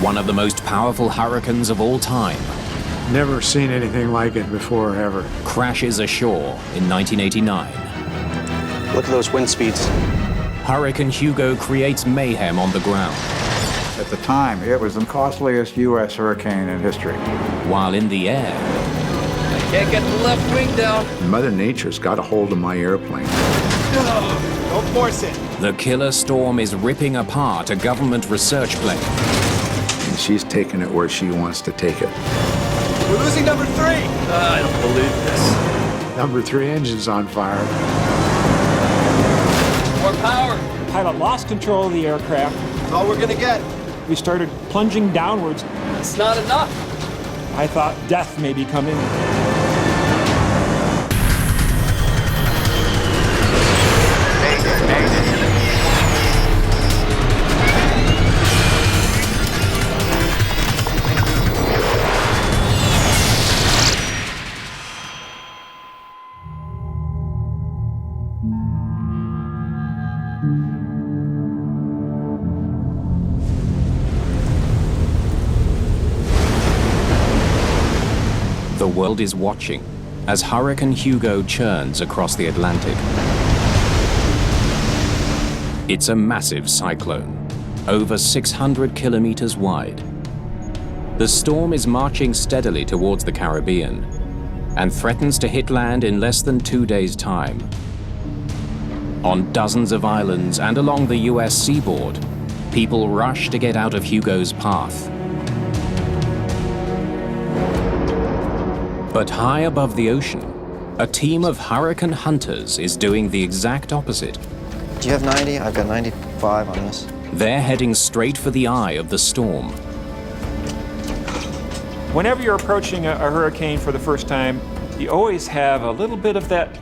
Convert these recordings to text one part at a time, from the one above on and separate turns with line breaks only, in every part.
one of the most powerful hurricanes of all time,
Never seen anything like it before, ever.
crashes ashore in 1989.
Look at those wind speeds.
Hurricane Hugo creates mayhem on the ground,
At the time, it was the costliest U.S. hurricane in history.
while in the air,
Can't get the left wing down.
Mother Nature's got a hold of my airplane.
Don't force it.
the killer storm is ripping apart a government research plane.
And she's taking it where she wants to take it.
We're losing number 3. I don't believe this.
Number 3 engine's on fire.
More power.
The pilot lost control of the aircraft.
That's all we're gonna get.
We started plunging downwards.
It's not enough.
I thought death may be coming.
The world is watching as Hurricane Hugo churns across the Atlantic. It's a massive cyclone, over 600 kilometers wide. The storm is marching steadily towards the Caribbean and threatens to hit land in less than 2 days' time. On dozens of islands and along the US seaboard, people rush to get out of Hugo's path. But high above the ocean, a team of hurricane hunters is doing the exact opposite.
Do you have 90? I've got 95 on this.
They're heading straight for the eye of the storm.
Whenever you're approaching a hurricane for the first time, you always have a little bit of that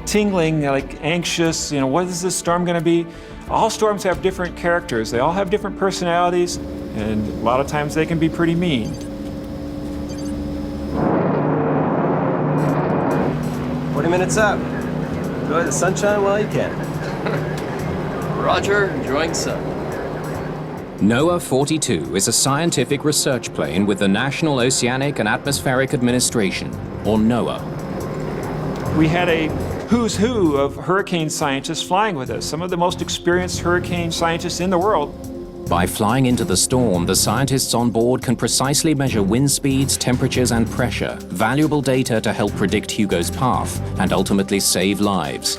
tingling, like anxious, what is this storm going to be? All storms have different characters. They all have different personalities, and a lot of times they can be pretty mean.
20 minutes out. Enjoy the sunshine while you can. Roger, enjoying sun.
NOAA-42 is a scientific research plane with the National Oceanic and Atmospheric Administration, or NOAA.
We had a who's who of hurricane scientists flying with us, some of the most experienced hurricane scientists in the world.
By flying into the storm, the scientists on board can precisely measure wind speeds, temperatures, and pressure, valuable data to help predict Hugo's path and ultimately save lives.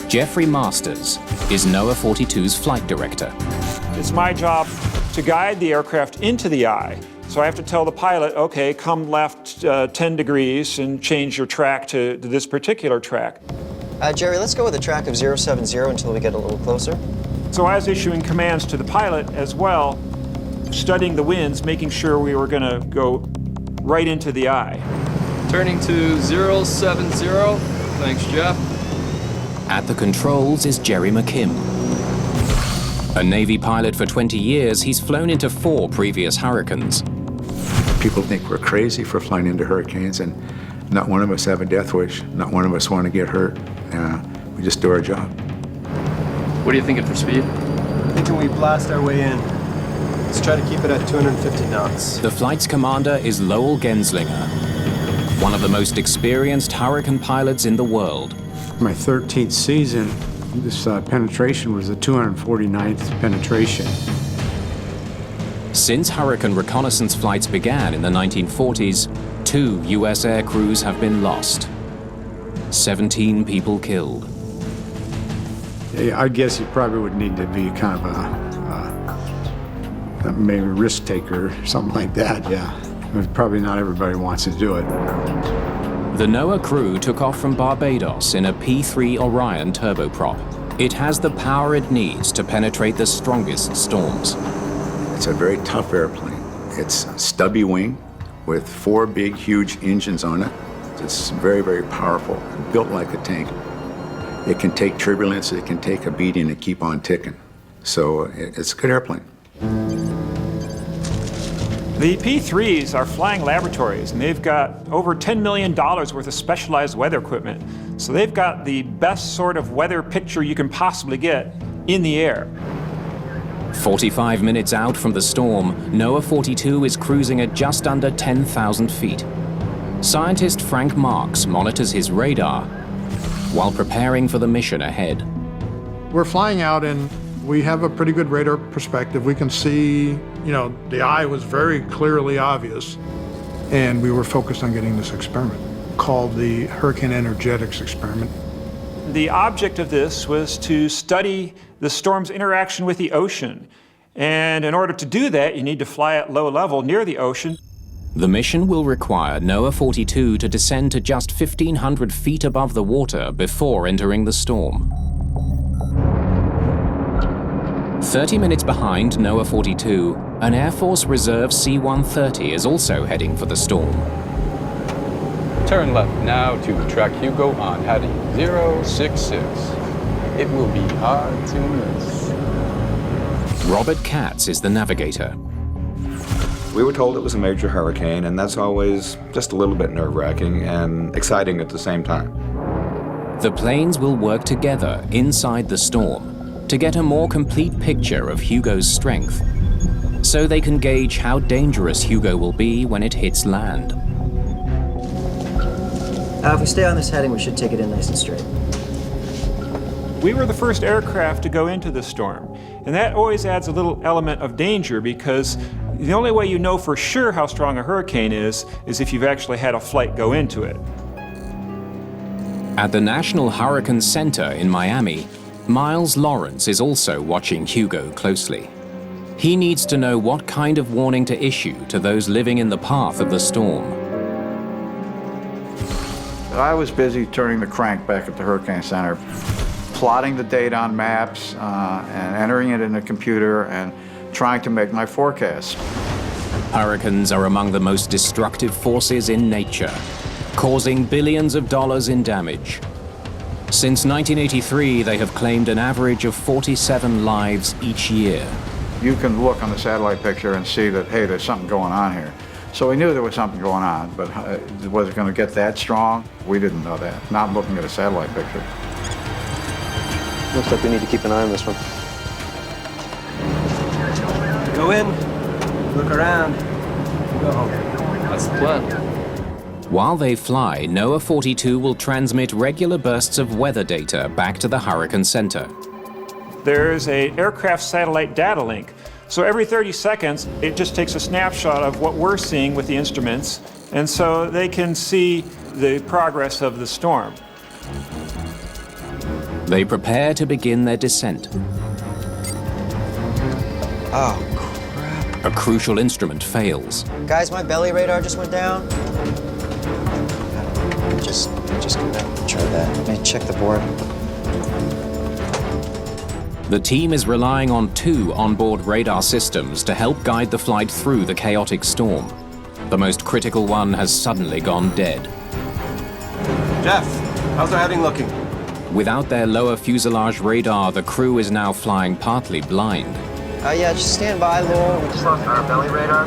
Jeffrey Masters is NOAA-42's flight director.
It's my job to guide the aircraft into the eye. So I have to tell the pilot, okay, come left 10 degrees and change your track to this particular track.
Jerry, let's go with a track of 070 until we get a little closer.
So I was issuing commands to the pilot as well, studying the winds, making sure we were going to go right into the eye.
Turning to 070. Thanks, Jeff.
At the controls is Jerry McKim. A Navy pilot for 20 years, he's flown into 4 previous hurricanes.
People think we're crazy for flying into hurricanes, and not one of us have a death wish. Not one of us want to get hurt. We just do our job.
What are you thinking for speed? Thinking we blast our way in. Let's try to keep it at 250 knots.
The flight's commander is Lowell Genslinger, one of the most experienced hurricane pilots in the world.
My 13th season, this penetration was the 249th penetration.
Since hurricane reconnaissance flights began in the 1940s, 2 US air crews have been lost. 17 people killed.
I guess you probably would need to be kind of a maybe risk taker or something like that, yeah. But probably not everybody wants to do it.
The NOAA crew took off from Barbados in a P-3 Orion turboprop. It has the power it needs to penetrate the strongest storms.
It's a very tough airplane. It's a stubby wing with 4 big, huge engines on it. It's very, very powerful, built like a tank. It can take turbulence, it can take a beating and keep on ticking. So it's a good airplane.
The P-3s are flying laboratories, and they've got over $10 million worth of specialized weather equipment. So they've got the best sort of weather picture you can possibly get in the air.
45 minutes out from the storm, NOAA42 is cruising at just under 10,000 feet. Scientist Frank Marks monitors his radar while preparing for the mission ahead.
We're flying out and we have a pretty good radar perspective. We can see, the eye was very clearly obvious. And we were focused on getting this experiment called the Hurricane Energetics Experiment.
The object of this was to study the storm's interaction with the ocean. And in order to do that, you need to fly at low level near the ocean.
The mission will require NOAA42 to descend to just 1,500 feet above the water before entering the storm. 30 minutes behind NOAA42, an Air Force Reserve C-130 is also heading for the storm.
Turn left now to track Hugo on heading 066. It will be hard to miss.
Robert Katz is the navigator.
We were told it was a major hurricane, and that's always just a little bit nerve-wracking and exciting at the same time.
The planes will work together inside the storm to get a more complete picture of Hugo's strength, so they can gauge how dangerous Hugo will be when it hits land.
If we stay on this heading, we should take it in nice and straight.
We were the first aircraft to go into the storm, and that always adds a little element of danger because the only way you know for sure how strong a hurricane is if you've actually had a flight go into it.
At the National Hurricane Center in Miami, Miles Lawrence is also watching Hugo closely. He needs to know what kind of warning to issue to those living in the path of the storm.
I was busy turning the crank back at the Hurricane Center, plotting the data on maps and entering it in the computer and trying to make my forecast.
Hurricanes are among the most destructive forces in nature, causing billions of dollars in damage. Since 1983, they have claimed an average of 47 lives each year.
You can look on the satellite picture and see that, hey, there's something going on here. So we knew there was something going on, but was it going to get that strong? We didn't know that, not looking at a satellite picture.
Looks like we need to keep an eye on this one.
Go in, look around, go home.
That's the plan.
While they fly, NOAA42 will transmit regular bursts of weather data back to the Hurricane Center.
There's an aircraft satellite data link. So every 30 seconds, it just takes a snapshot of what we're seeing with the instruments, and so they can see the progress of the storm.
They prepare to begin their descent.
Oh, crap.
A crucial instrument fails.
Guys, my belly radar just went down. Just come back and try that. Let me check the board.
The team is relying on 2 onboard radar systems to help guide the flight through the chaotic storm. The most critical one has suddenly gone dead.
Jeff, how's our heading looking?
Without their lower fuselage radar, the crew is now flying partly blind.
Yeah, just stand by, Lowell. We're just on our belly radar.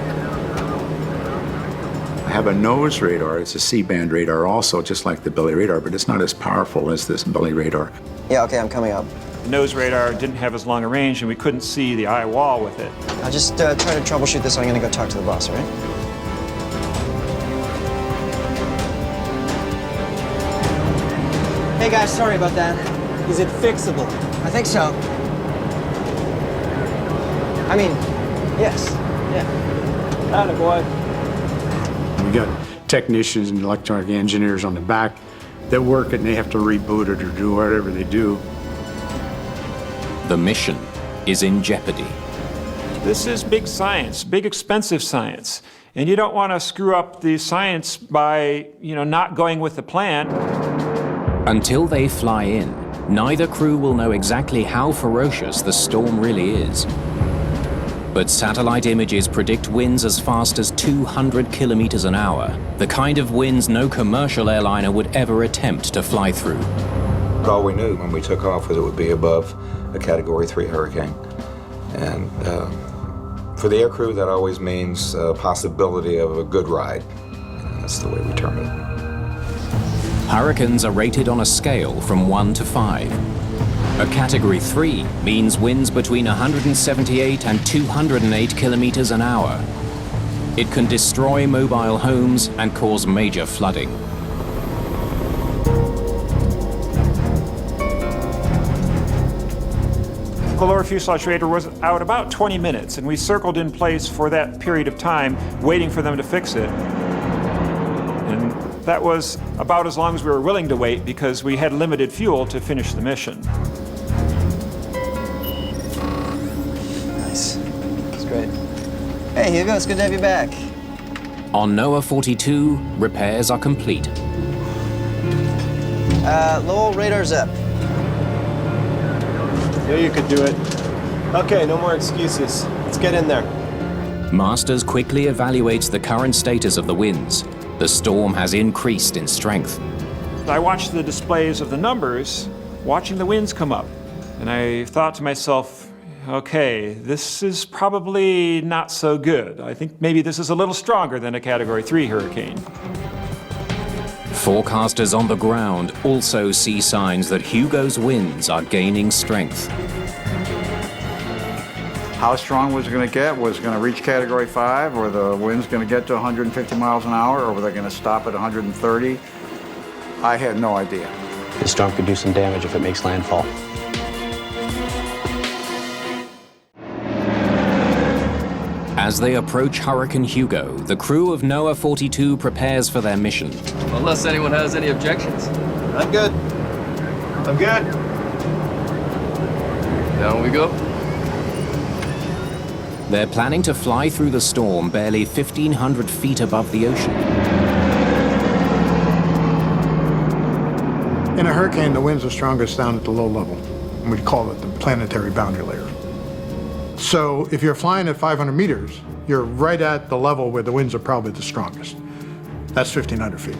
I have a nose radar. It's a C-band radar also, just like the belly radar, but it's not as powerful as this belly radar.
Yeah, okay, I'm coming up.
Nose radar didn't have as long a range, and we couldn't see the eye wall with it.
I'll just try to troubleshoot this. I'm going to go talk to the boss, all right?
Hey guys, sorry about that. Is it fixable?
I think so. I mean, yes. Yeah.
Attaboy.
We got technicians and electronic engineers on the back that work it, and they have to reboot it or do whatever they do.
The mission is in jeopardy.
This is big science, big expensive science, and you don't want to screw up the science by, not going with the plan.
Until they fly in, neither crew will know exactly how ferocious the storm really is. But satellite images predict winds as fast as 200 kilometers an hour, the kind of winds no commercial airliner would ever attempt to fly through.
All we knew when we took off was it would be above a Category 3 hurricane. And for the aircrew, that always means a possibility of a good ride. And that's the way we term it.
Hurricanes are rated on a scale from 1 to 5. A Category 3 means winds between 178 and 208 kilometers an hour. It can destroy mobile homes and cause major flooding.
The lower fuselage radar was out about 20 minutes, and we circled in place for that period of time, waiting for them to fix it. And that was about as long as we were willing to wait because we had limited fuel to finish the mission.
Nice. That's great. Hey, Hugo, it's good to have you back.
On NOAA 42, repairs are complete.
Lowell, radar's up.
Yeah, you could do it. Okay, no more excuses. Let's get in there.
Masters quickly evaluates the current status of the winds. The storm has increased in strength.
I watched the displays of the numbers, watching the winds come up, and I thought to myself, okay, this is probably not so good. I think maybe this is a little stronger than a Category 3 hurricane.
Forecasters on the ground also see signs that Hugo's winds are gaining strength.
How strong was it going to get? Was it going to reach Category 5? Were the winds going to get to 150 miles an hour, or were they going to stop at 130? I had no idea.
The storm could do some damage if it makes landfall.
As they approach Hurricane Hugo, the crew of NOAA 42 prepares for their mission.
Unless anyone has any objections.
I'm good. I'm good.
Down we go.
They're planning to fly through the storm barely 1,500 feet above the ocean.
In a hurricane, the winds are strongest down at the low level, and we call it the planetary boundary layer. So if you're flying at 500 meters, you're right at the level where the winds are probably the strongest. That's 1,500 feet.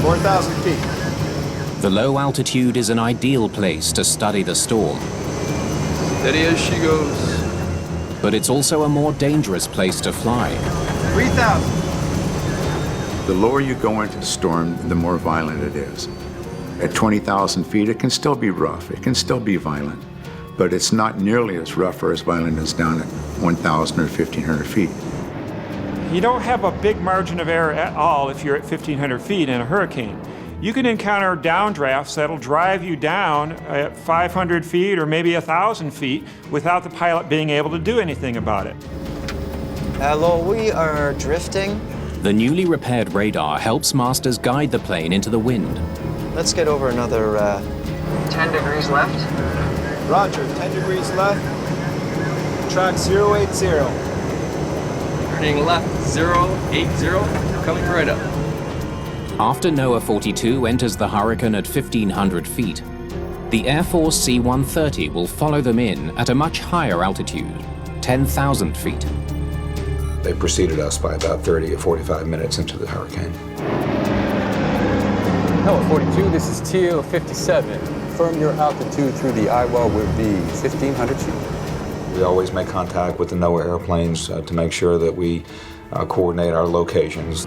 4,000 feet.
The low altitude is an ideal place to study the storm.
Steady as she goes.
But it's also a more dangerous place to fly.
3,000.
The lower you go into the storm, the more violent it is. At 20,000 feet, it can still be rough. It can still be violent. But it's not nearly as rough or as violent as down at 1,000 or 1,500 feet.
You don't have a big margin of error at all if you're at 1,500 feet in a hurricane. You can encounter downdrafts that'll drive you down at 500 feet or maybe 1,000 feet without the pilot being able to do anything about it.
Lowell, we are drifting.
The newly repaired radar helps masters guide the plane into the wind.
Let's get over another 10 degrees left.
Roger, 10 degrees left. Track 080.
Turning left 080, coming right up.
After NOAA 42 enters the hurricane at 1,500 feet, the Air Force C-130 will follow them in at a much higher altitude, 10,000 feet.
They preceded us by about 30 or 45 minutes into the hurricane.
NOAA 42, this is Teal 57. Confirm your altitude through the eyewall will be 1,500 feet.
We always make contact with the NOAA airplanes to make sure that we coordinate our locations.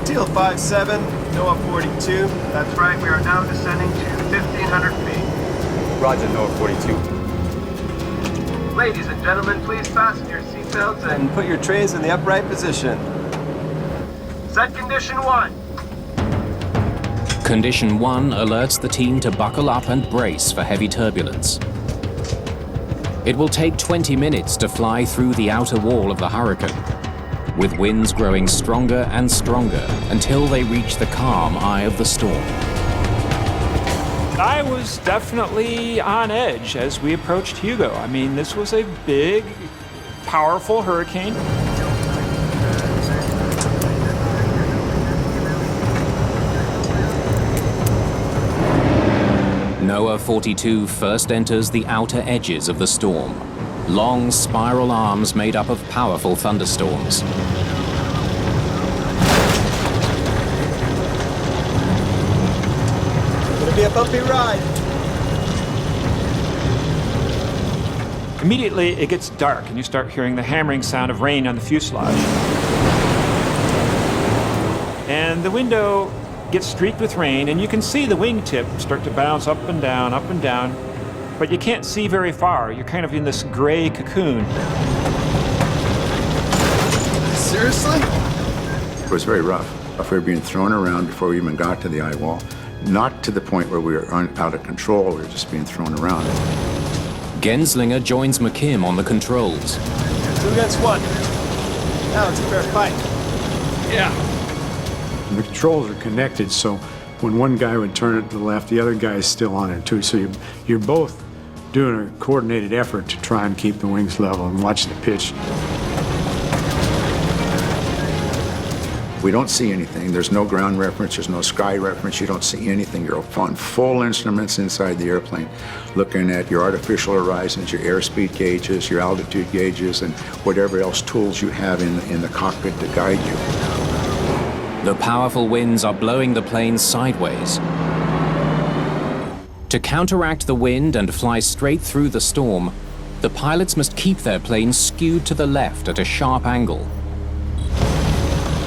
Teal 57, NOAA 42. That's right, we are now descending to 1,500 feet.
Roger, NOAA 42.
Ladies and gentlemen, please fasten your seatbelts and put your trays in the upright position. Set condition 1.
Condition 1 alerts the team to buckle up and brace for heavy turbulence. It will take 20 minutes to fly through the outer wall of the hurricane, with winds growing stronger and stronger until they reach the calm eye of the storm.
I was definitely on edge as we approached Hugo. I mean, this was a big, powerful hurricane.
NOAA 42 first enters the outer edges of the storm, long spiral arms made up of powerful thunderstorms.
Gonna be a bumpy ride.
Immediately, it gets dark, and you start hearing the hammering sound of rain on the fuselage. And the window gets streaked with rain, and you can see the wingtip start to bounce up and down, but you can't see very far. You're kind of in this gray cocoon.
Seriously?
It was very rough. We were being thrown around before we even got to the eye wall. Not to the point where we were out of control, we were just being thrown around.
Genslinger joins McKim on the controls.
2 against 1. Now it's a fair fight.
Yeah.
The controls are connected, so when one guy would turn it to the left, the other guy is still on it too. So you're both doing a coordinated effort to try and keep the wings level and watch the pitch.
We don't see anything. There's no ground reference, there's no sky reference, you don't see anything. You're on full instruments inside the airplane, looking at your artificial horizons, your airspeed gauges, your altitude gauges, and whatever else tools you have in the cockpit to guide you.
The powerful winds are blowing the plane sideways. To counteract the wind and fly straight through the storm, the pilots must keep their plane skewed to the left at a sharp angle.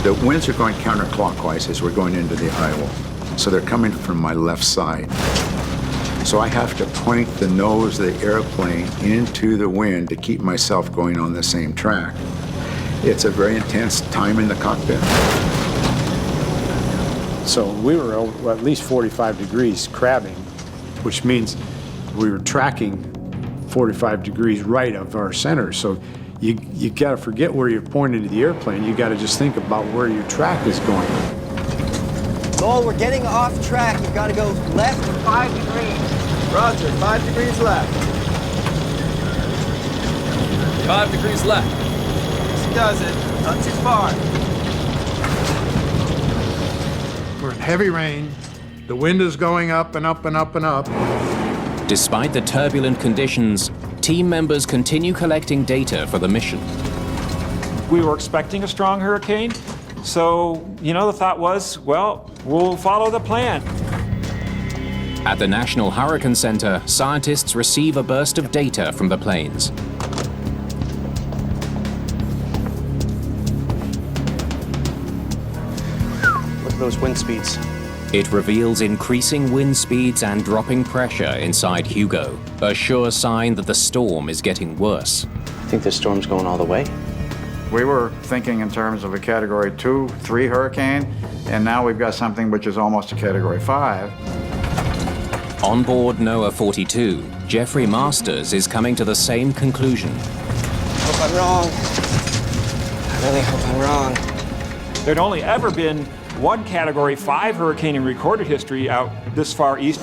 The winds are going counterclockwise as we're going into the eye wall, so they're coming from my left side. So I have to point the nose of the airplane into the wind to keep myself going on the same track. It's a very intense time in the cockpit.
So we were at least 45 degrees crabbing, which means we were tracking 45 degrees right of our center. So you got to forget where you're pointing to the airplane. You got to just think about where your track is going.
Lowell, we're getting off track. You've got to go left 5 degrees.
Roger, 5 degrees left.
5 degrees left.
This does it. Not too far.
We're in heavy rain. The wind is going up and up and up and up.
Despite the turbulent conditions, team members continue collecting data for the mission.
We were expecting a strong hurricane, so, the thought was, well, we'll follow the plan.
At the National Hurricane Center, scientists receive a burst of data from the planes.
Look at those wind speeds.
It reveals increasing wind speeds and dropping pressure inside Hugo, a sure sign that the storm is getting worse.
I think this storm's going all the way.
We were thinking in terms of a Category 2, 3 hurricane, and now we've got something which is almost a Category 5.
On board NOAA42, Jeffrey Masters is coming to the same conclusion.
Hope I'm wrong. I really hope I'm wrong.
There'd only ever been one Category 5 hurricane in recorded history out this far east,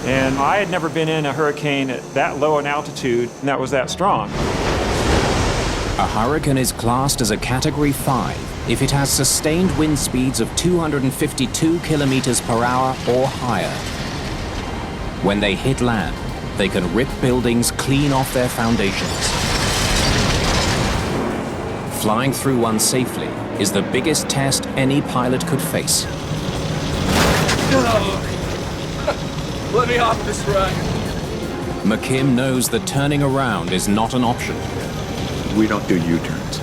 and I had never been in a hurricane at that low an altitude and that was that strong.
A hurricane is classed as a Category 5 if it has sustained wind speeds of 252 kilometers per hour or higher. When they hit land, they can rip buildings clean off their foundations. Flying through one safely is the biggest test any pilot could face.
Let me off this ride.
McKim knows that turning around is not an option.
We don't do U-turns.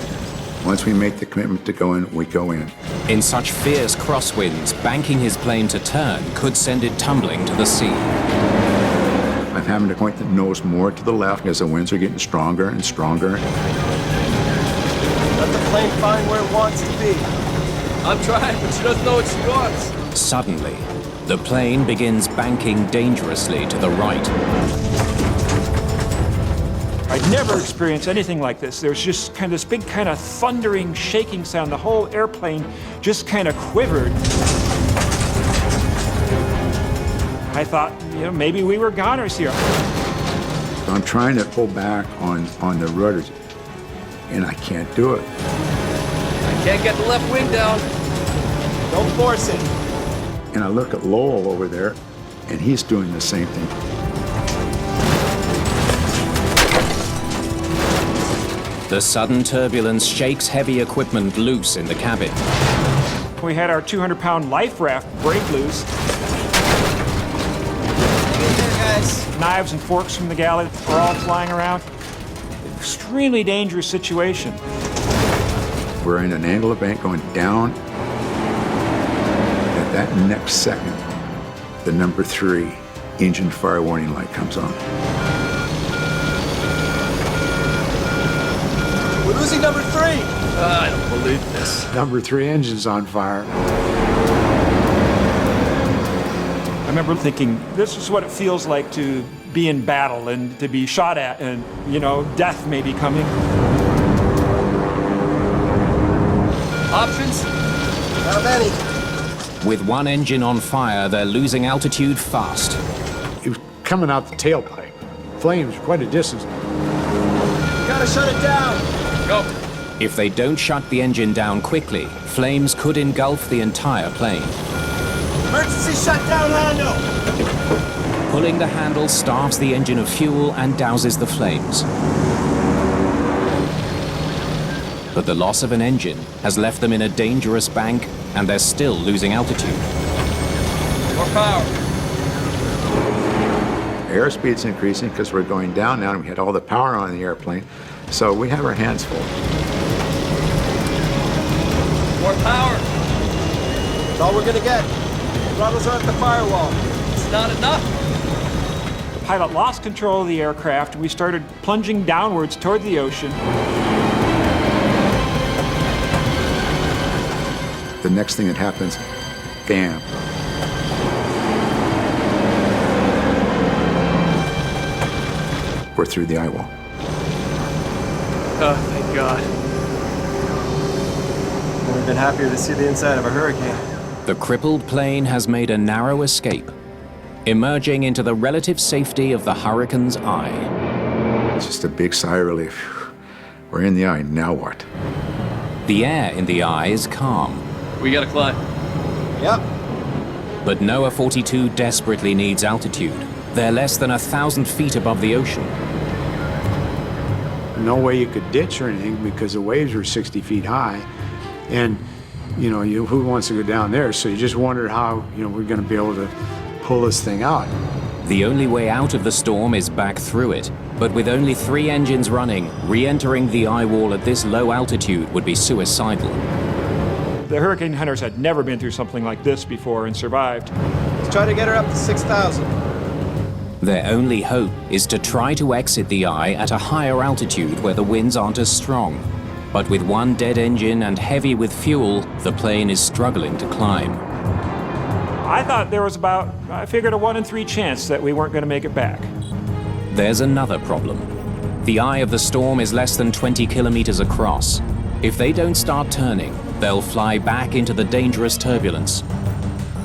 Once we make the commitment to go in, we go in.
In such fierce crosswinds, banking his plane to turn could send it tumbling to the sea.
I'm having to point the nose more to the left as the winds are getting stronger and stronger.
Let the plane find where it wants to be.
I'm trying, but she doesn't know what she wants.
Suddenly, the plane begins banking dangerously to the right.
I'd never experienced anything like this. There was just kind of this big kind of thundering, shaking sound. The whole airplane just kind of quivered. I thought, maybe we were goners here.
I'm trying to pull back on the rudders, and I can't do it.
I can't get the left wing down.
Don't force it.
And I look at Lowell over there, and he's doing the same thing.
The sudden turbulence shakes heavy equipment loose in the cabin.
We had our 200-pound life raft break loose.
Get there, guys.
Knives and forks from the galley were all flying around. Extremely dangerous situation.
We're in an angle of bank going down. At That next second, the number 3 engine fire warning light comes on.
We're losing number 3! I don't believe this.
Number 3 engine's on fire.
I remember thinking, this is what it feels like to be in battle and to be shot at, and, you know, death may be coming.
Options?
Not many.
With one engine on fire, they're losing altitude fast.
It was coming out the tailpipe. Flames quite a distance.
You gotta shut it down.
Go.
If they don't shut the engine down quickly, flames could engulf the entire plane.
Emergency shutdown, Lando.
Pulling the handle starves the engine of fuel and douses the flames. But the loss of an engine has left them in a dangerous bank, and they're still losing altitude.
More power.
Airspeed's increasing because we're going down now and we had all the power on the airplane. So we have our hands full.
More power.
That's all we're gonna get. Throttles are at the firewall.
It's not enough.
The pilot lost control of the aircraft, and we started plunging downwards toward the ocean.
The next thing that happens, bam. We're through the eye wall.
Oh, thank God.
Never been happier to see the inside of a hurricane.
The crippled plane has made a narrow escape, emerging into the relative safety of the hurricane's eye.
It's just a big sigh of relief. We're in the eye, now what?
The air in the eye is calm.
We gotta climb.
Yep.
But NOAA 42 desperately needs altitude. They're less than 1,000 feet above the ocean.
No way you could ditch or anything because the waves were 60 feet high. And, you know, who wants to go down there? So you just wondered how, you know, we're going to be able to pull this thing out.
The only way out of the storm is back through it. But with only 3 engines running, re-entering the eye wall at this low altitude would be suicidal.
The hurricane hunters had never been through something like this before and survived.
Let's try to get her up to 6,000.
Their only hope is to try to exit the eye at a higher altitude where the winds aren't as strong. But with one dead engine and heavy with fuel, the plane is struggling to climb.
I thought there was about, I figured, a 1 in 3 chance that we weren't going to make it back.
There's another problem. The eye of the storm is less than 20 kilometers across. If they don't start turning, they'll fly back into the dangerous turbulence.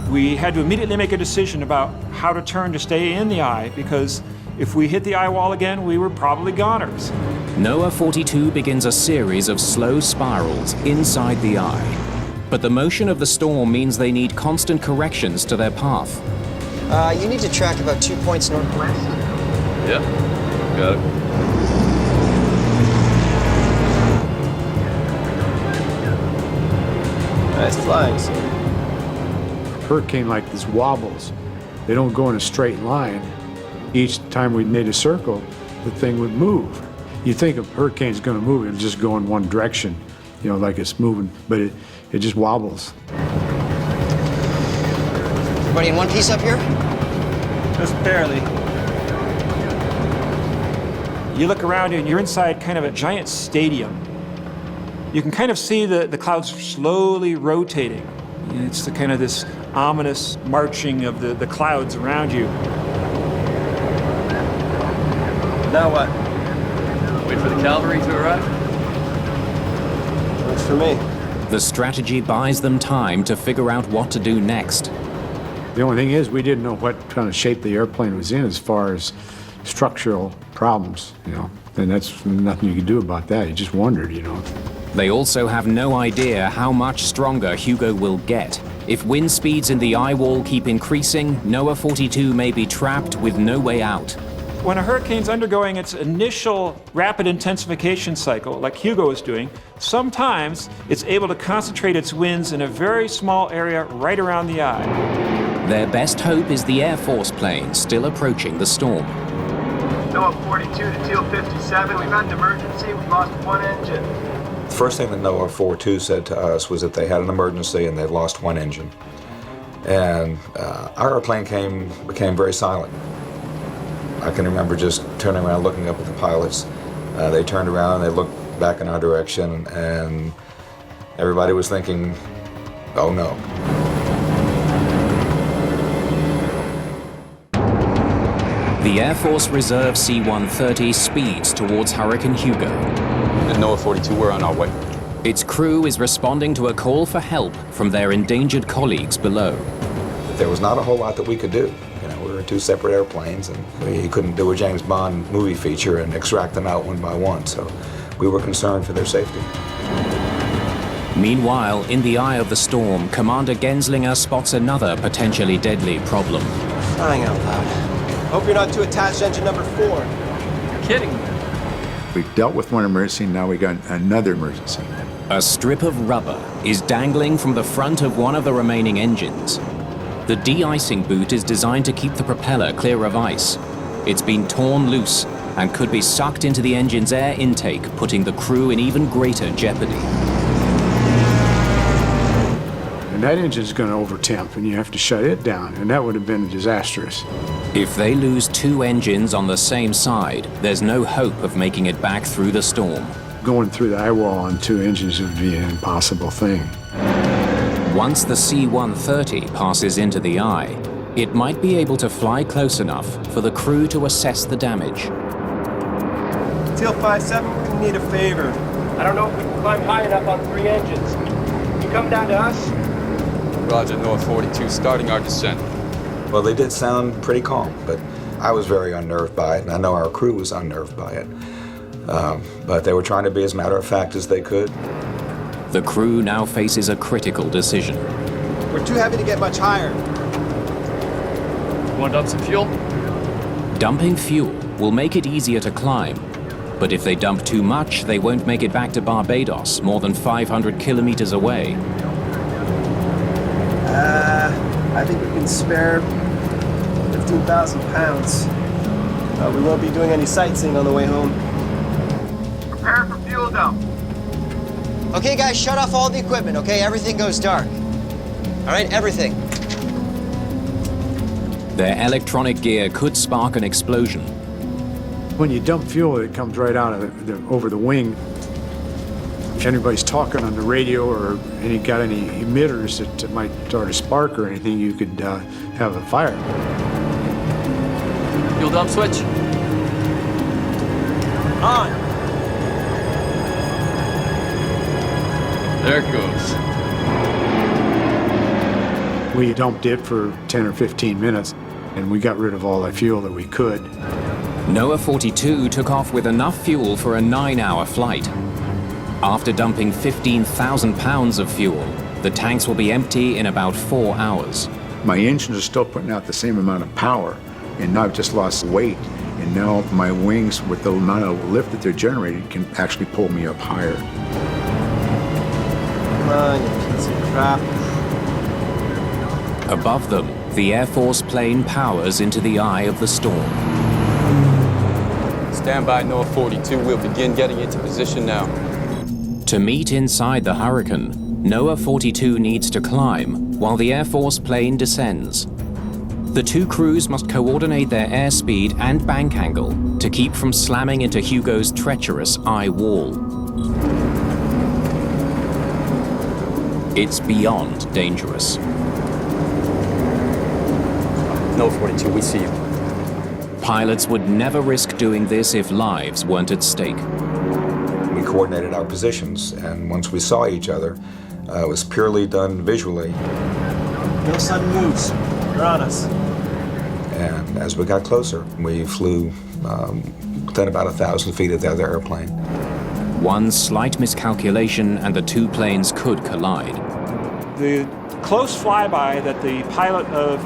We had to immediately make a decision about how to turn to stay in the eye, because if we hit the eye wall again, we were probably goners.
NOAA 42 begins a series of slow spirals inside the eye. But the motion of the storm means they need constant corrections to their path.
You need to track about 2 points northwest.
Yeah, got it.
Nice flying, sir.
Hurricane like this wobbles. They don't go in a straight line. Each time we made a circle, the thing would move. You think a hurricane's going to move and just go in one direction, you know, like it's moving, but it just wobbles.
Everybody in one piece up here?
Just barely.
You look around you and you're inside kind of a giant stadium. You can kind of see the clouds slowly rotating. It's the kind of this ominous marching of the clouds around you.
Now what?
Wait for the cavalry to arrive?
Works for me.
The strategy buys them time to figure out what to do next.
The only thing is we didn't know what kind of shape the airplane was in as far as structural problems, you know, and that's nothing you could do about that. You just wondered, you know.
They also have no idea how much stronger Hugo will get. If wind speeds in the eye wall keep increasing, NOAA 42 may be trapped with no way out.
When a hurricane's undergoing its initial rapid intensification cycle, like Hugo is doing, sometimes it's able to concentrate its winds in a very small area right around the eye.
Their best hope is the Air Force plane still approaching the storm.
NOAA 42 to Teal 57, we've had an emergency, we lost 1 engine.
The first thing that NOAA 42 said to us was that they had an emergency and they'd lost 1 engine. And our airplane became very silent. I can remember just turning around, looking up at the pilots. They turned around, they looked back in our direction, and everybody was thinking, oh no.
The Air Force Reserve C-130 speeds towards Hurricane Hugo.
And NOAA 42, we're on our way.
Its crew is responding to a call for help from their endangered colleagues below.
There was not a whole lot that we could do. You know, we were in two separate airplanes, and we couldn't do a James Bond movie feature and extract them out one by one, so we were concerned for their safety.
Meanwhile, in the eye of the storm, Commander Genslinger spots another potentially deadly problem.
Crying out loud. Hope you're not too attached to engine number 4.
You're kidding me.
We dealt with one emergency, now we got another emergency.
A strip of rubber is dangling from the front of one of the remaining engines. The de-icing boot is designed to keep the propeller clear of ice. It's been torn loose and could be sucked into the engine's air intake, putting the crew in even greater jeopardy.
And that engine's going to overtemp, and you have to shut it down, and that would have been disastrous.
If they lose two engines on the same side, there's no hope of making it back through the storm.
Going through the eye wall on two engines would be an impossible thing.
Once the C-130 passes into the eye, it might be able to fly close enough for the crew to assess the damage.
Teal 57, we're going to need a favor. I don't know if we can climb high enough on 3 engines. Can you come down to us?
Roger, NOAA 42, starting our descent.
Well, they did sound pretty calm, but I was very unnerved by it, and I know our crew was unnerved by it. But they were trying to be as matter of fact as they could.
The crew now faces a critical decision.
We're too heavy to get much higher.
Want to dump some fuel?
Dumping fuel will make it easier to climb, but if they dump too much, they won't make it back to Barbados, more than 500 kilometers away.
I think we can spare 15,000 pounds. We won't be doing any sightseeing on the way home.
Prepare for fuel dump.
Okay, guys, shut off all the equipment, okay? Everything goes dark. All right, everything.
Their electronic gear could spark an explosion.
When you dump fuel, it comes right out of over the wing. If anybody's talking on the radio or got any emitters that might start a spark or anything, you could have a fire.
Fuel dump switch.
On.
There it goes.
We dumped it for 10 or 15 minutes, and we got rid of all the fuel that we could.
NOAA 42 took off with enough fuel for a 9-hour flight. After dumping 15,000 pounds of fuel, the tanks will be empty in about 4 hours.
My engines are still putting out the same amount of power, and now I've just lost weight. And now my wings, with the amount of lift that they're generating, can actually pull me up higher.
Come on, you piece of crap.
Above them, the Air Force plane powers into the eye of the storm.
Stand by, NOAA 42, we'll begin getting into position now.
To meet inside the hurricane, NOAA 42 needs to climb while the Air Force plane descends. The two crews must coordinate their airspeed and bank angle to keep from slamming into Hugo's treacherous eye wall. It's beyond dangerous.
NOAA 42, we see you.
Pilots would never risk doing this if lives weren't at stake.
We coordinated our positions, and once we saw each other, it was purely done visually.
No sudden moves. They're on us.
And as we got closer, we flew within about 1,000 feet of the other airplane.
One slight miscalculation and the two planes could collide.
The close flyby that the pilot of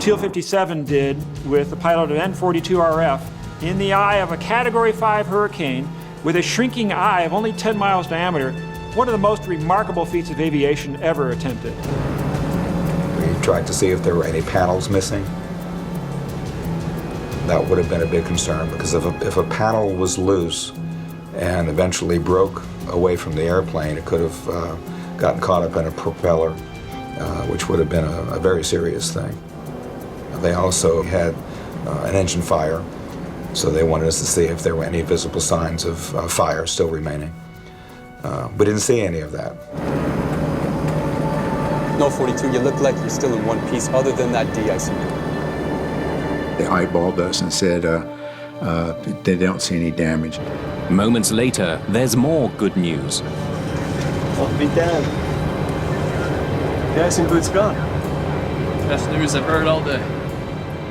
Teal 57 did with the pilot of N42RF in the eye of a Category 5 hurricane with a shrinking eye of only 10 miles diameter, one of the most remarkable feats of aviation ever attempted.
We tried to see if there were any panels missing. That would have been a big concern, because if a panel was loose and eventually broke away from the airplane, it could have gotten caught up in a propeller which would have been a very serious thing. They also had an engine fire, so they wanted us to see if there were any visible signs of fire still remaining. We didn't see any of that.
No, 42, you look like you're still in one piece other than that de-icing.
They eyeballed us and said they don't see any damage.
Moments later, there's more good news.
I'll be damned. The icing boot's gone.
Best news I've heard all day.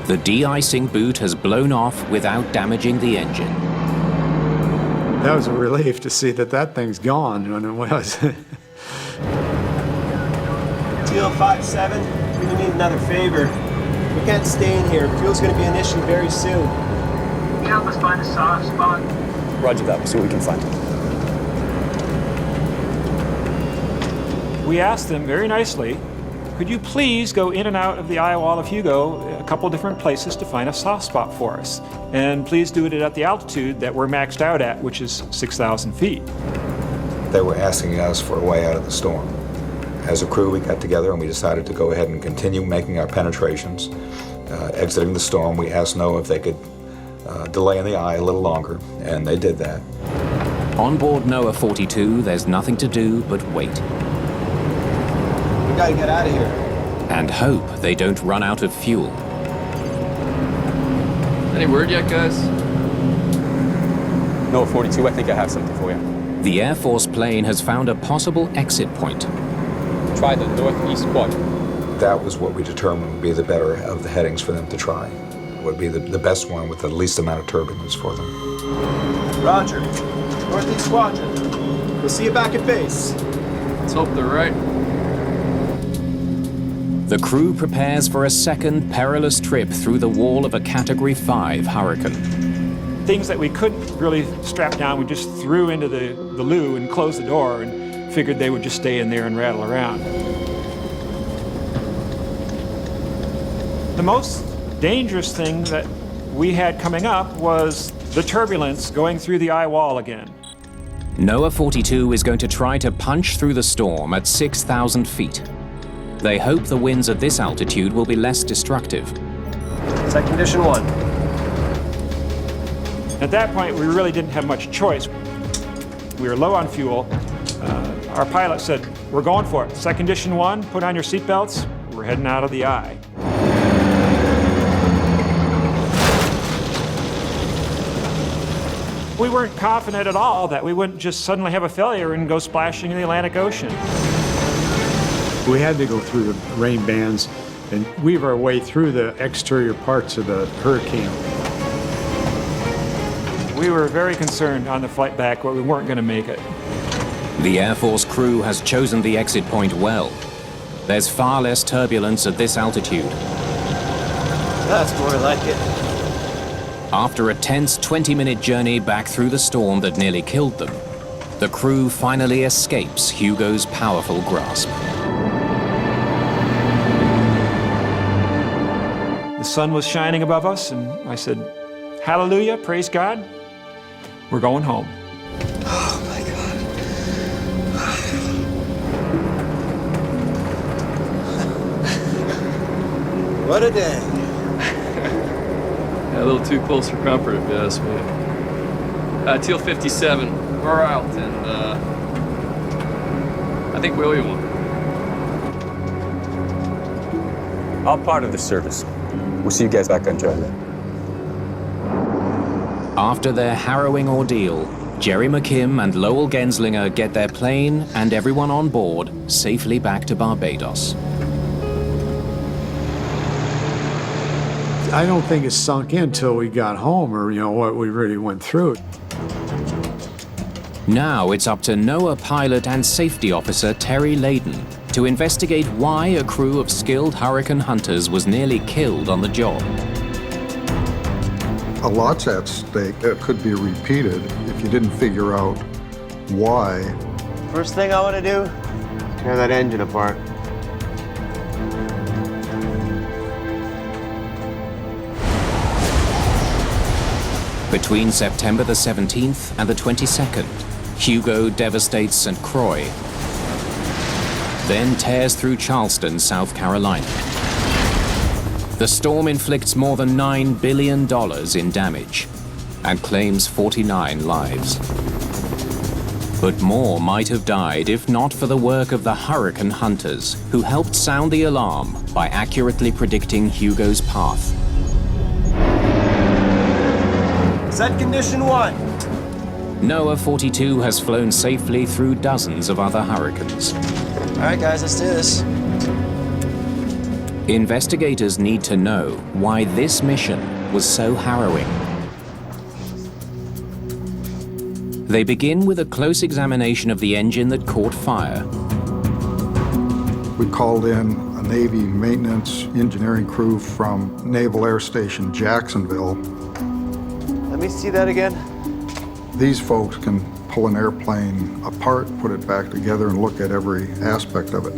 The de-icing boot has blown off without damaging the engine.
That was a relief to see that thing's gone when it was.
Teal 57, we're gonna need another favor. We can't stay in here. Fuel's gonna be an issue very soon.
Can you help us find a soft spot?
Roger that. We'll see what we can find.
We asked them very nicely, could you please go in and out of the eye wall of Hugo a couple different places to find a soft spot for us? And please do it at the altitude that we're maxed out at, which is 6,000 feet.
They were asking us for a way out of the storm. As a crew, we got together and we decided to go ahead and continue making our penetrations. Exiting the storm, we asked NOAA if they could delay in the eye a little longer, and they did that.
On board NOAA42, there's nothing to do but wait.
We gotta get out of here.
And hope they don't run out of fuel.
Any word yet, guys?
No, 42, I think I have something for you.
The Air Force plane has found a possible exit point.
Try the northeast quadrant.
That was what we determined would be the better of the headings for them to try. It would be the best one with the least amount of turbulence for them.
Roger. Northeast quadrant. We'll see you back at base.
Let's hope they're right.
The crew prepares for a second perilous trip through the wall of a Category 5 hurricane.
Things that we couldn't really strap down, we just threw into the loo and closed the door and figured they would just stay in there and rattle around. The most dangerous thing that we had coming up was the turbulence going through the eye wall again.
NOAA42 is going to try to punch through the storm at 6,000 feet. They hope the winds at this altitude will be less destructive.
Set condition 1.
At that point, we really didn't have much choice. We were low on fuel. Our pilot said, we're going for it. Set condition 1, put on your seatbelts. We're heading out of the eye. We weren't confident at all that we wouldn't just suddenly have a failure and go splashing in the Atlantic Ocean.
We had to go through the rain bands and weave our way through the exterior parts of the hurricane.
We were very concerned on the flight back that we weren't going to make it.
The Air Force crew has chosen the exit point well. There's far less turbulence at this altitude.
That's more like it.
After a tense 20-minute journey back through the storm that nearly killed them, the crew finally escapes Hugo's powerful grasp.
The sun was shining above us, and I said, hallelujah, praise God, we're going home.
Oh my God. What a day.
Yeah, a little too close for comfort, if you ask me. Teal 57, we're out, and I think we owe you one.
All part of the service. We'll see you guys back on dry land.
After their harrowing ordeal, Jerry McKim and Lowell Genslinger get their plane and everyone on board safely back to Barbados.
I don't think it sunk in until we got home or, what we really went through.
Now it's up to NOAA pilot and safety officer Terry Layden to investigate why a crew of skilled hurricane hunters was nearly killed on the job.
A lot's at stake that could be repeated if you didn't figure out why.
First thing I want to do, tear that engine apart.
Between September the 17th and the 22nd, Hugo devastates St. Croix. then tears through Charleston, South Carolina. The storm inflicts more than $9 billion in damage and claims 49 lives. But more might have died if not for the work of the hurricane hunters, who helped sound the alarm by accurately predicting Hugo's path.
Set condition 1.
NOAA42 has flown safely through dozens of other hurricanes.
All right, guys, let's do this.
Investigators need to know why this mission was so harrowing. They begin with a close examination of the engine that caught fire.
We called in a Navy maintenance engineering crew from Naval Air Station Jacksonville.
Let me see that again.
These folks can pull an airplane apart, put it back together, and look at every aspect of it.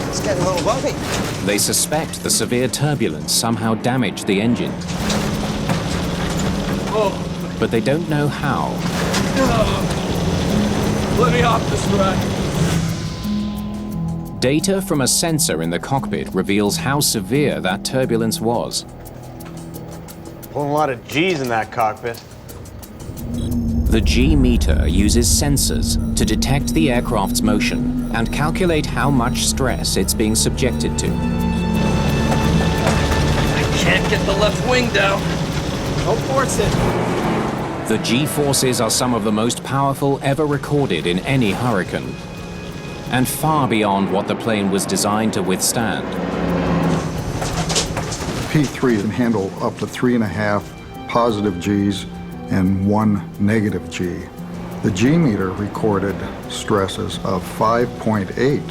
It's getting a little bumpy.
They suspect the severe turbulence somehow damaged the engine. But they don't know how.
Let me off this ride.
Data from a sensor in the cockpit reveals how severe that turbulence was.
Pulling a lot of G's in that cockpit.
The G-meter uses sensors to detect the aircraft's motion and calculate how much stress it's being subjected to.
I can't get the left wing down.
Don't force it.
The G-forces are some of the most powerful ever recorded in any hurricane, and far beyond what the plane was designed to withstand.
P3 can handle up to 3.5 positive Gs and 1 negative G. The G-meter recorded stresses of 5.8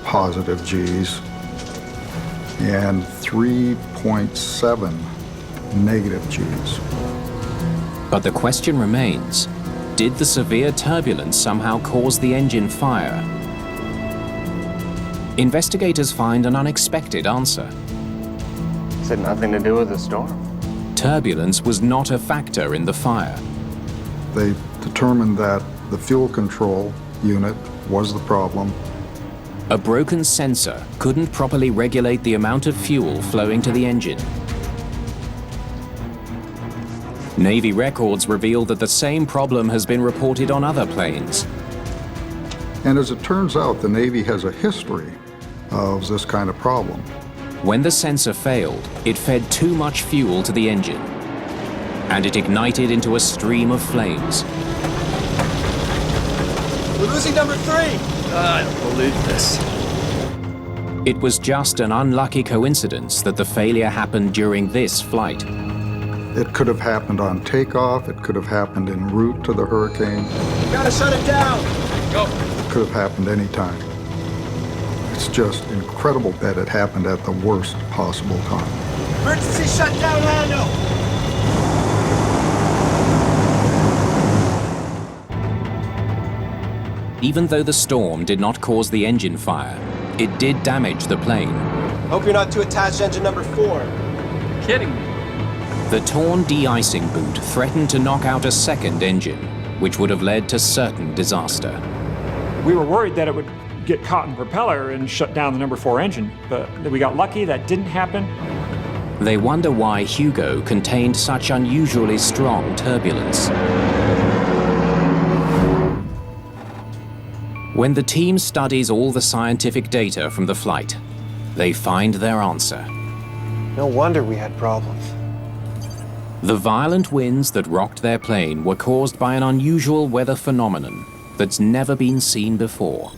positive Gs and 3.7 negative Gs.
But the question remains, did the severe turbulence somehow cause the engine fire? Investigators find an unexpected answer.
It had nothing to do with the storm.
Turbulence was not a factor in the fire.
They determined that the fuel control unit was the problem.
A broken sensor couldn't properly regulate the amount of fuel flowing to the engine. Navy records reveal that the same problem has been reported on other planes.
And as it turns out, the Navy has a history of this kind of problem.
When the sensor failed, it fed too much fuel to the engine, and it ignited into a stream of flames.
We're losing number 3.
I don't believe this.
It was just an unlucky coincidence that the failure happened during this flight.
It could have happened on takeoff, it could have happened en route to the hurricane.
We gotta shut it down.
Go.
It could have happened anytime. It's just incredible that it happened at the worst possible time.
Emergency shutdown handle.
Even though the storm did not cause the engine fire, it did damage the plane.
Hope you're not too attached to engine number 4.
Kidding me.
The torn de-icing boot threatened to knock out a second engine, which would have led to certain disaster.
We were worried that it would get caught in the propeller and shut down the number 4 engine, but we got lucky that didn't happen.
They wonder why Hugo contained such unusually strong turbulence. When the team studies all the scientific data from the flight, they find their answer.
No wonder we had problems.
The violent winds that rocked their plane were caused by an unusual weather phenomenon that's never been seen before.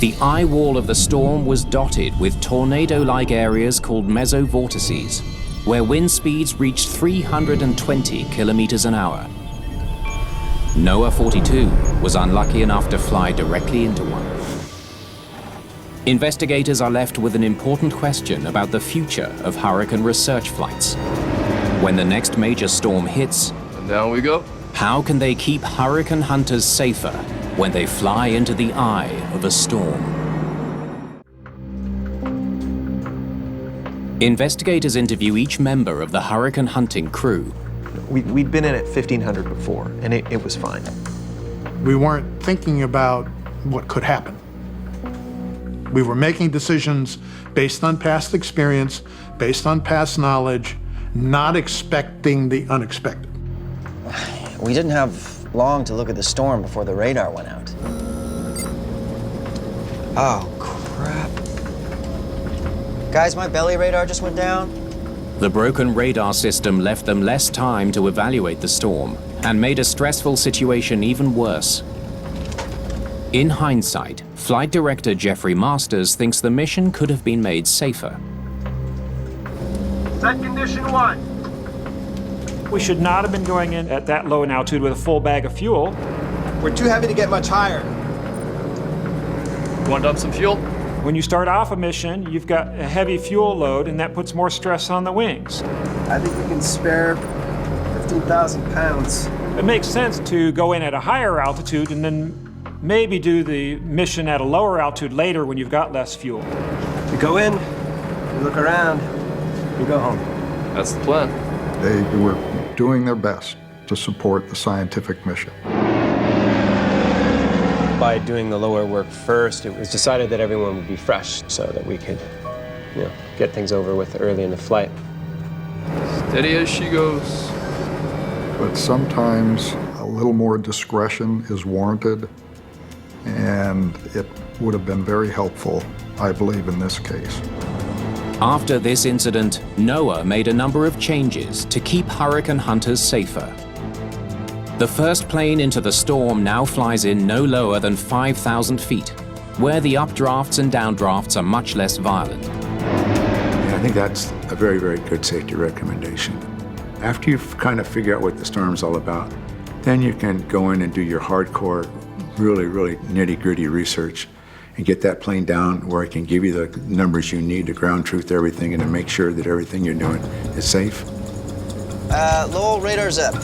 The eye wall of the storm was dotted with tornado-like areas called mesovortices, where wind speeds reached 320 kilometers an hour. NOAA42 was unlucky enough to fly directly into one. Investigators are left with an important question about the future of hurricane research flights. When the next major storm hits,
And down we go.
how can they keep hurricane hunters safer when they fly into the eye of a storm? Investigators interview each member of the hurricane hunting crew.
We'd been in at 1500 before, and it was fine.
We weren't thinking about what could happen. We were making decisions based on past experience, based on past knowledge, not expecting the unexpected.
We didn't have long to look at the storm before the radar went out. Oh, crap. Guys, my belly radar just went down.
The broken radar system left them less time to evaluate the storm and made a stressful situation even worse. In hindsight, Flight Director Jeffrey Masters thinks the mission could have been made safer.
Set condition 1.
We should not have been going in at that low an altitude with a full bag of fuel.
We're too heavy to get much higher.
Want to dump some fuel?
When you start off a mission, you've got a heavy fuel load, and that puts more stress on the wings.
I think we can spare 15,000 pounds.
It makes sense to go in at a higher altitude and then maybe do the mission at a lower altitude later when you've got less fuel.
We go in, we look around, we go home.
That's the plan.
They were doing their best to support the scientific mission.
By doing the lower work first, it was decided that everyone would be fresh so that we could, get things over with early in the flight.
Steady as she goes.
But sometimes a little more discretion is warranted, and it would have been very helpful, I believe, in this case.
After this incident, NOAA made a number of changes to keep hurricane hunters safer. The first plane into the storm now flies in no lower than 5,000 feet, where the updrafts and downdrafts are much less violent.
Yeah, I think that's a very, very good safety recommendation. After you kind of figure out what the storm's all about, then you can go in and do your hardcore, really, really nitty-gritty research and get that plane down where it can give you the numbers you need to ground truth everything and to make sure that everything you're doing is safe.
Low radar's up.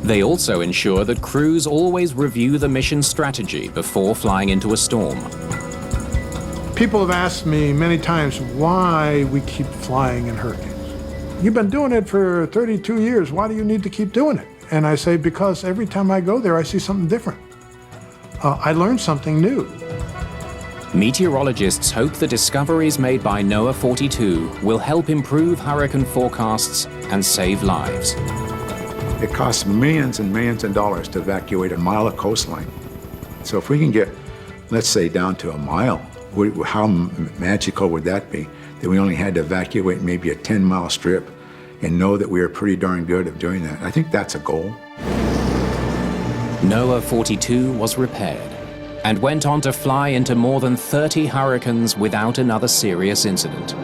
They also ensure that crews always review the mission strategy before flying into a storm.
People have asked me many times why we keep flying in hurricanes. You've been doing it for 32 years. Why do you need to keep doing it? And I say, because every time I go there, I see something different. I learned something new.
Meteorologists hope the discoveries made by NOAA 42 will help improve hurricane forecasts and save lives.
It costs millions and millions of dollars to evacuate a mile of coastline. So if we can get, let's say, down to a mile, how magical would that be? That we only had to evacuate maybe a 10-mile strip and know that we are pretty darn good at doing that. I think that's a goal.
NOAA 42 was repaired and went on to fly into more than 30 hurricanes without another serious incident.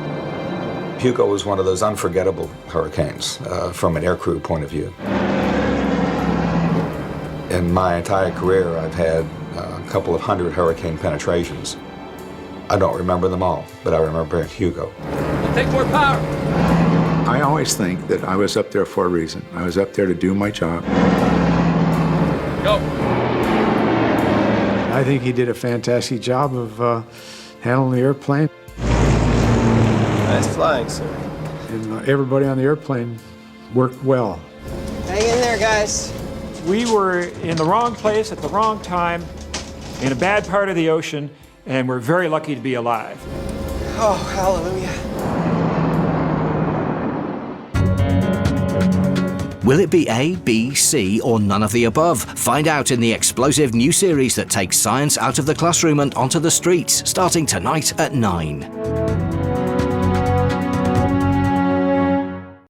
Hugo was one of those unforgettable hurricanes from an aircrew point of view. In my entire career, I've had a couple of hundred hurricane penetrations. I don't remember them all, but I remember Hugo.
Take more power!
I always think that I was up there for a reason. I was up there to do my job.
Go!
I think he did a fantastic job of handling the airplane.
Nice flying, sir.
And everybody on the airplane worked well.
Hang in there, guys.
We were in the wrong place at the wrong time, in a bad part of the ocean, and we're very lucky to be alive.
Oh, hallelujah.
Will it be A, B, C, or none of the above? Find out in the explosive new series that takes science out of the classroom and onto the streets, starting tonight at 9.